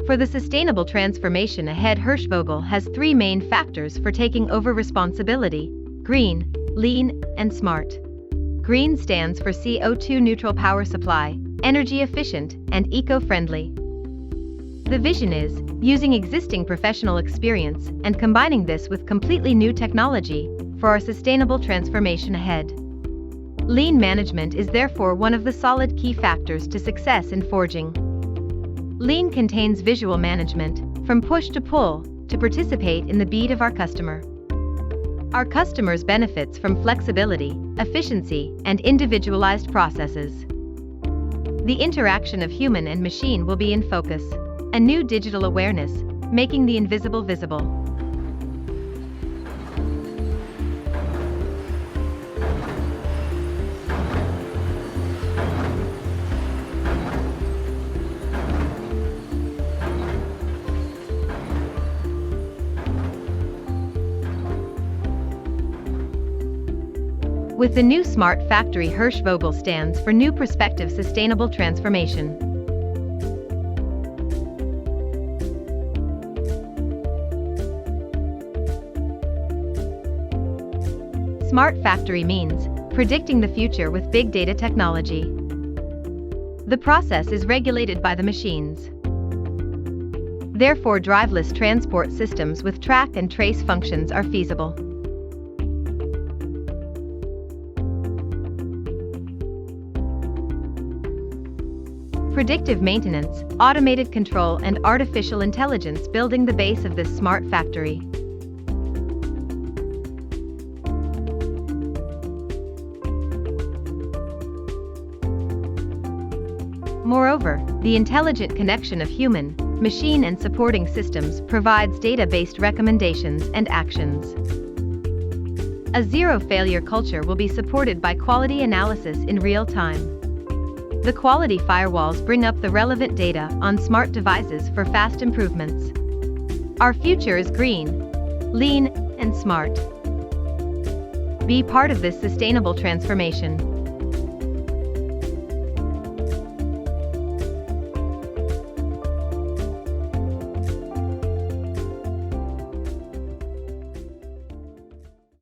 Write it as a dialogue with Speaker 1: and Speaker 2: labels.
Speaker 1: For the sustainable transformation ahead, Hirschvogel has three main factors for taking over responsibility: green, lean, and smart. Green stands for CO2 neutral power supply, energy efficient, and eco-friendly. The vision is using existing professional experience and combining this with completely new technology for our sustainable transformation ahead. Lean management is therefore one of the solid key factors to success in forging. Lean contains visual management, from push to pull, to participate in the beat of our customer. Our customers benefits from flexibility, efficiency, and individualized processes. The interaction of human and machine will be in focus. A new digital awareness, making the invisible visible. With the new smart factory, Hirschvogel stands for New Prospective Sustainable Transformation. Smart factory means predicting the future with big data technology. The process is regulated by the machines. Therefore, driverless transport systems with track and trace functions are feasible. Predictive maintenance, automated control, and artificial intelligence building the base of this smart factory. Moreover, the intelligent connection of human, machine, and supporting systems provides data-based recommendations and actions. A zero-failure culture will be supported by quality analysis in real time. The quality firewalls bring up the relevant data on smart devices for fast improvements. Our future is green, lean, and smart. Be part of this sustainable transformation.